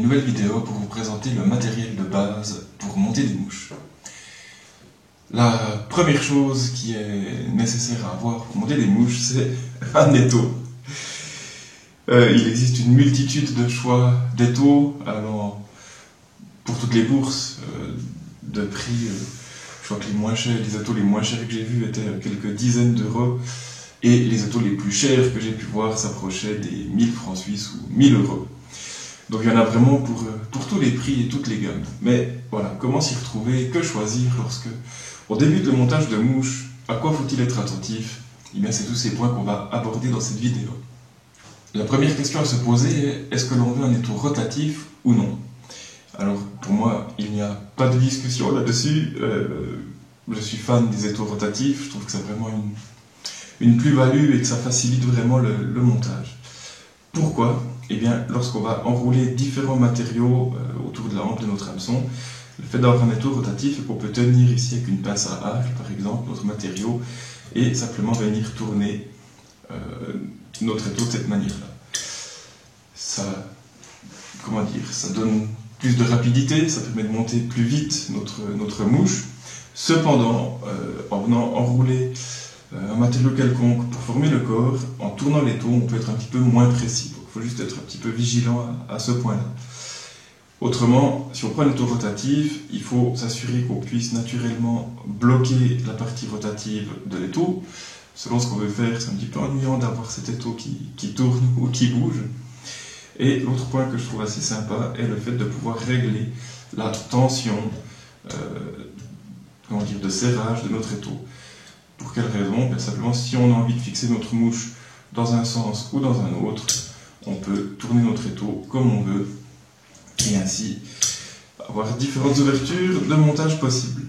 nouvelle vidéo pour vous présenter le matériel de base pour monter des mouches. La première chose qui est nécessaire à avoir pour monter des mouches, c'est un étau. Il existe une multitude de choix d'étaux allant pour toutes les bourses de prix. Je crois que les étaux les moins chers que j'ai vus étaient quelques dizaines d'euros. Et les étaux les plus chers que j'ai pu voir s'approchaient des 1000 francs suisses ou 1000 euros. Donc il y en a vraiment pour tous les prix et toutes les gammes. Mais voilà, comment s'y retrouver, que choisir lorsque on débute le montage de mouches, à quoi faut-il être attentif? Eh bien c'est tous ces points qu'on va aborder dans cette vidéo. La première question à se poser est, est-ce que l'on veut un étau rotatif ou non? Alors pour moi, il n'y a pas de discussion là-dessus. Je suis fan des étaux rotatifs, je trouve que c'est vraiment une plus-value et que ça facilite vraiment le montage. Pourquoi? Eh bien, lorsqu'on va enrouler différents matériaux autour de la hampe de notre hameçon, le fait d'avoir un étau rotatif, qu'on peut tenir ici avec une pince à arc, par exemple, notre matériau, et simplement venir tourner notre étau de cette manière-là. Ça donne plus de rapidité, ça permet de monter plus vite notre mouche. Cependant, en venant enrouler un matériau quelconque pour former le corps, en tournant l'étau, on peut être un petit peu moins précis. Il faut juste être un petit peu vigilant à ce point-là. Autrement, si on prend un étau rotatif, il faut s'assurer qu'on puisse naturellement bloquer la partie rotative de l'étau. Selon ce qu'on veut faire, c'est un petit peu ennuyant d'avoir cet étau qui tourne ou qui bouge. Et l'autre point que je trouve assez sympa est le fait de pouvoir régler la tension de serrage de notre étau. Pour quelle raison? Bien simplement, si on a envie de fixer notre mouche dans un sens ou dans un autre, on peut tourner notre étau comme on veut et ainsi avoir différentes ouvertures de montage possibles.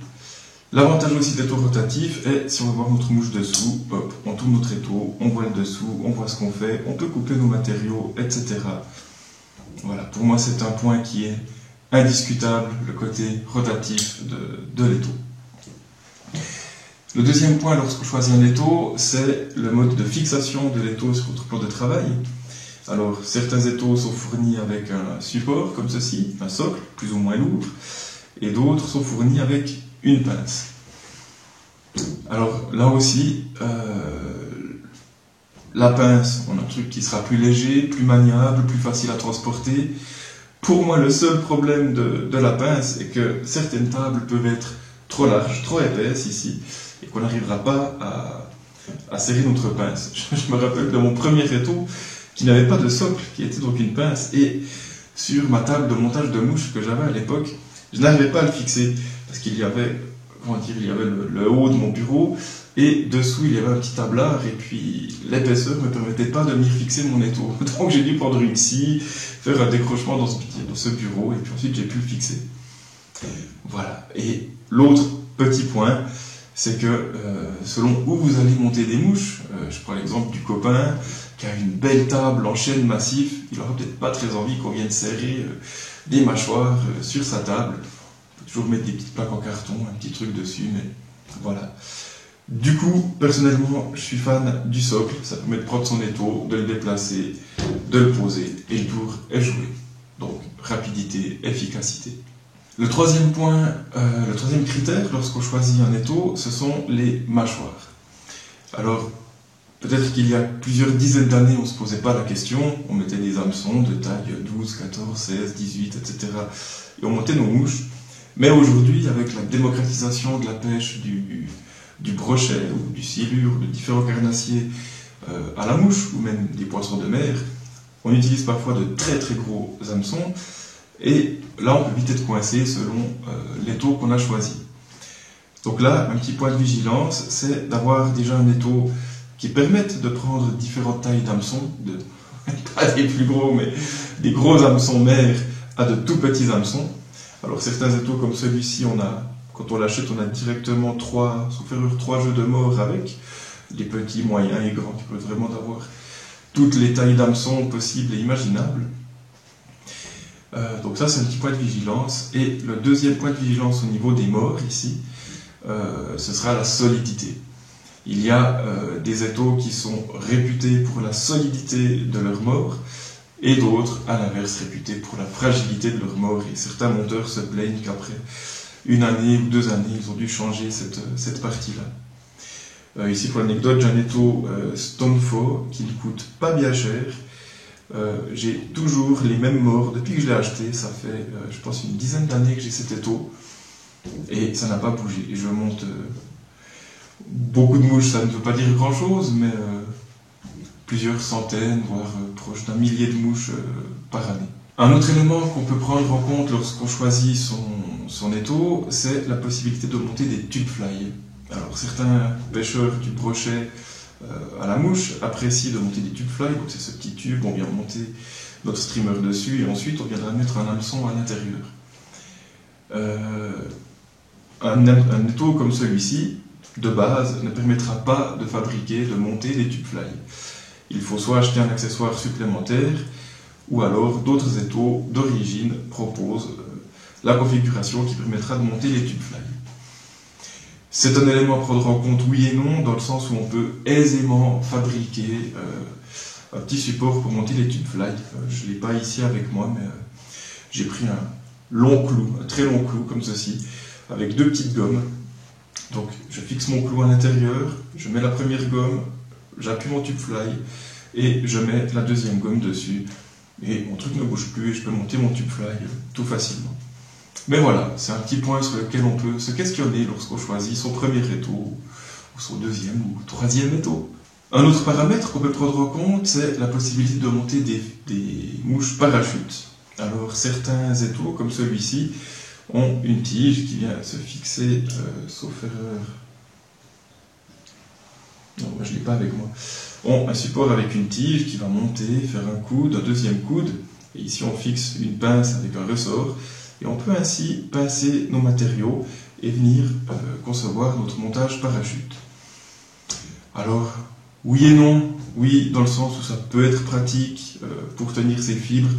L'avantage aussi de l'étau rotatif est, si on veut voir notre mouche dessous, hop, on tourne notre étau, on voit le dessous, on voit ce qu'on fait, on peut couper nos matériaux, etc. Voilà, pour moi c'est un point qui est indiscutable, le côté rotatif de l'étau. Le deuxième point lorsqu'on choisit un étau, c'est le mode de fixation de l'étau sur votre plan de travail. Alors, certains étaux sont fournis avec un support comme ceci, un socle plus ou moins lourd, et d'autres sont fournis avec une pince. Alors, là aussi, la pince, on a un truc qui sera plus léger, plus maniable, plus facile à transporter. Pour moi, le seul problème de la pince est que certaines tables peuvent être trop larges, trop épaisses ici, et qu'on n'arrivera pas à serrer notre pince. Je me rappelle de mon premier étau qui n'avait pas de socle, qui était donc une pince, et sur ma table de montage de mouches que j'avais à l'époque, je n'arrivais pas à le fixer, parce qu'il y avait, le haut de mon bureau, et dessous il y avait un petit tablard, et puis l'épaisseur ne me permettait pas de venir fixer mon étau. Donc j'ai dû prendre une scie, faire un décrochement dans ce bureau, et puis ensuite j'ai pu le fixer. Voilà. Et l'autre petit point, c'est que selon où vous allez monter des mouches, je prends l'exemple du copain qui a une belle table en chêne massif, il n'aura peut-être pas très envie qu'on vienne serrer des mâchoires sur sa table. On peut toujours mettre des petites plaques en carton, un petit truc dessus, mais voilà. Du coup, personnellement, je suis fan du socle, ça permet de prendre son étau, de le déplacer, de le poser, et le tour est joué. Donc, rapidité, efficacité. Le troisième point, le troisième critère lorsqu'on choisit un étau, ce sont les mâchoires. Alors, peut-être qu'il y a plusieurs dizaines d'années, on ne se posait pas la question, on mettait des hameçons de taille 12, 14, 16, 18, etc. et on montait nos mouches. Mais aujourd'hui, avec la démocratisation de la pêche du brochet ou du silure, de différents carnassiers à la mouche, ou même des poissons de mer, on utilise parfois de très très gros hameçons. Et là, on peut vite être coincé selon l'étau qu'on a choisi. Donc là, un petit point de vigilance, c'est d'avoir déjà un étau qui permette de prendre différentes tailles d'hameçons, pas des plus gros, mais des gros hameçons mères à de tout petits hameçons. Alors certains étaux comme celui-ci, quand on l'achète, on a directement trois jeux de mort avec, des petits, moyens et grands, qui peuvent vraiment avoir toutes les tailles d'hameçons possibles et imaginables. Donc ça c'est un petit point de vigilance. Et le deuxième point de vigilance au niveau des morts ici, ce sera la solidité. Il y a des étaux qui sont réputés pour la solidité de leurs morts, et d'autres, à l'inverse, réputés pour la fragilité de leur mort. Et certains monteurs se plaignent qu'après 1 année ou 2 années, ils ont dû changer cette partie-là. Ici, pour l'anecdote, j'ai un étau Stonefo qui ne coûte pas bien cher. J'ai toujours les mêmes morts depuis que je l'ai acheté. Ça fait, je pense, une dizaine d'années que j'ai cet étau et ça n'a pas bougé. Et je monte beaucoup de mouches, ça ne veut pas dire grand-chose, mais plusieurs centaines, voire proche d'un millier de mouches par année. Un autre élément qu'on peut prendre en compte lorsqu'on choisit son étau, c'est la possibilité de monter des tube fly. Alors certains pêcheurs du brochet à la mouche apprécient de monter des tube fly, donc c'est ce petit tube, on vient monter notre streamer dessus et ensuite on viendra mettre un hameçon à l'intérieur. Un étau comme celui-ci, de base, ne permettra pas de fabriquer, de monter des tube fly. Il faut soit acheter un accessoire supplémentaire, ou alors d'autres étaux d'origine proposent la configuration qui permettra de monter les tube fly. C'est un élément à prendre en compte, oui et non, dans le sens où on peut aisément fabriquer un petit support pour monter les tube fly. Je ne l'ai pas ici avec moi, mais j'ai pris un long clou, un très long clou comme ceci, avec 2 petites gommes. Donc je fixe mon clou à l'intérieur, je mets la première gomme, j'appuie mon tube fly et je mets la deuxième gomme dessus. Et mon truc ne bouge plus et je peux monter mon tube fly tout facilement. Mais voilà, c'est un petit point sur lequel on peut se questionner lorsqu'on choisit son premier étau, ou son deuxième ou troisième étau. Un autre paramètre qu'on peut prendre en compte, c'est la possibilité de monter des mouches parachutes. Alors certains étaux, comme celui-ci, ont une tige qui vient se fixer, sauf erreur. Non, moi je ne l'ai pas avec moi. Ont un support avec une tige qui va monter, faire un coude, un deuxième coude. Et ici on fixe une pince avec un ressort. Et on peut ainsi pincer nos matériaux et venir concevoir notre montage parachute. Alors, oui et non. Oui, dans le sens où ça peut être pratique pour tenir ses fibres,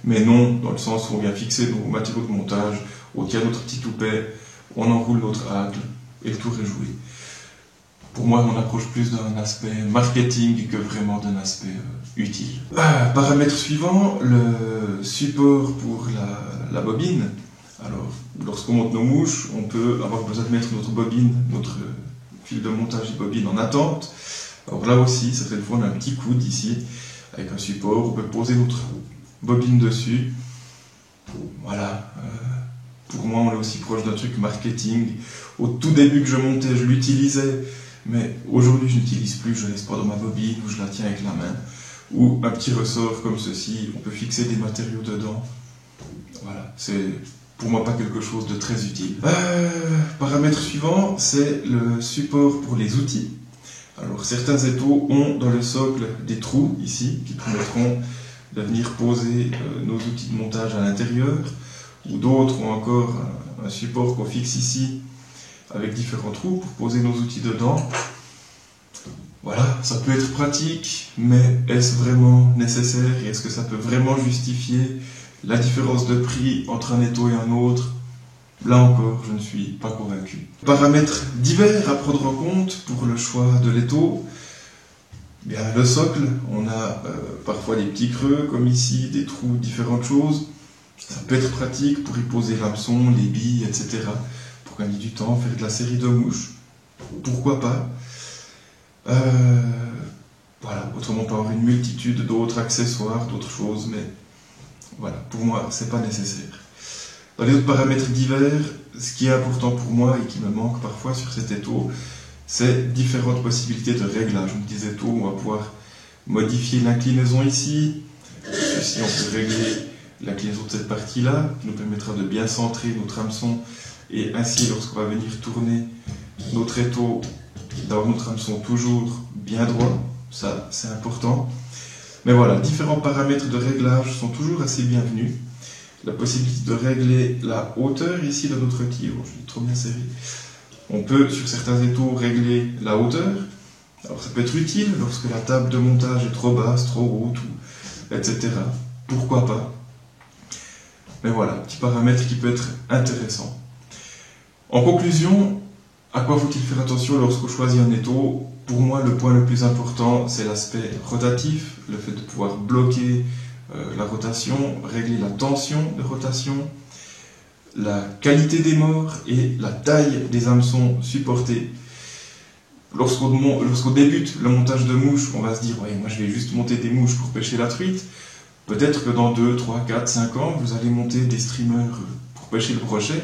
mais non, dans le sens où on vient fixer nos matériaux de montage, on tient notre petit toupet, on enroule notre hacle et le tour est joué. Pour moi, on approche plus d'un aspect marketing que vraiment d'un aspect utile. Paramètre suivant, le support pour la bobine. Alors, lorsqu'on monte nos mouches, on peut avoir besoin de mettre notre bobine, notre fil de montage et bobine en attente. Alors là aussi, cette fois, on a un petit coude ici, avec un support, on peut poser notre bobine dessus. Voilà. Pour moi, on est aussi proche d'un truc marketing. Au tout début que je montais, je l'utilisais. Mais aujourd'hui, je n'utilise plus, je laisse pas dans ma bobine ou je la tiens avec la main. Ou un petit ressort comme ceci, on peut fixer des matériaux dedans. Voilà, c'est pour moi pas quelque chose de très utile. Paramètre suivant, c'est le support pour les outils. Alors certains étaux ont dans le socle des trous ici qui permettront de venir poser nos outils de montage à l'intérieur. Ou d'autres ont encore un support qu'on fixe ici avec différents trous pour poser nos outils dedans. Voilà, ça peut être pratique, mais est-ce vraiment nécessaire et est-ce que ça peut vraiment justifier la différence de prix entre un étau et un autre? Là encore, je ne suis pas convaincu. Paramètres divers à prendre en compte pour le choix de l'étau. Bien, le socle, on a parfois des petits creux comme ici, des trous, différentes choses. Ça peut être pratique pour y poser l'hameçon, les billes, etc. Pour gagner du temps, faire de la série de mouches. Pourquoi pas? Voilà, autrement on peut avoir une multitude d'autres accessoires, d'autres choses, mais voilà, pour moi, c'est pas nécessaire. Dans les autres paramètres divers, ce qui est important pour moi et qui me manque parfois sur cet étau, c'est différentes possibilités de réglage. Donc des étaux, on va pouvoir modifier l'inclinaison ici. Ici, on peut régler l'inclinaison de cette partie-là, qui nous permettra de bien centrer notre hameçon, et ainsi, lorsqu'on va venir tourner notre étau, d'avoir notre hameçon toujours bien droit. Ça, c'est important. Mais voilà, différents paramètres de réglage sont toujours assez bienvenus. La possibilité de régler la hauteur ici de notre tige, je l'ai trop bien serré. On peut, sur certains étaux, régler la hauteur. Alors ça peut être utile lorsque la table de montage est trop basse, trop haute, etc. Pourquoi pas? Mais voilà, petit paramètre qui peut être intéressant. En conclusion, à quoi faut-il faire attention lorsqu'on choisit un étau? Pour moi, le point le plus important, c'est l'aspect rotatif, le fait de pouvoir bloquer la rotation, régler la tension de rotation, la qualité des mors et la taille des hameçons supportés. Lorsqu'on débute le montage de mouches, on va se dire, ouais, moi je vais juste monter des mouches pour pêcher la truite. Peut-être que dans 2, 3, 4, 5 ans, vous allez monter des streamers pour pêcher le brochet,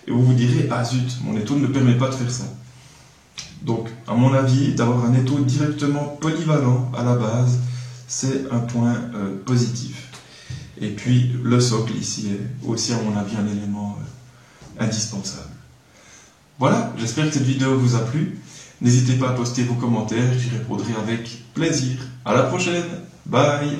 et vous vous direz, ah zut, mon étau ne me permet pas de faire ça. Donc, à mon avis, d'avoir un étau directement polyvalent à la base, c'est un point positif. Et puis, le socle ici est aussi, à mon avis, un élément indispensable. Voilà, j'espère que cette vidéo vous a plu. N'hésitez pas à poster vos commentaires, j'y répondrai avec plaisir. À la prochaine, bye!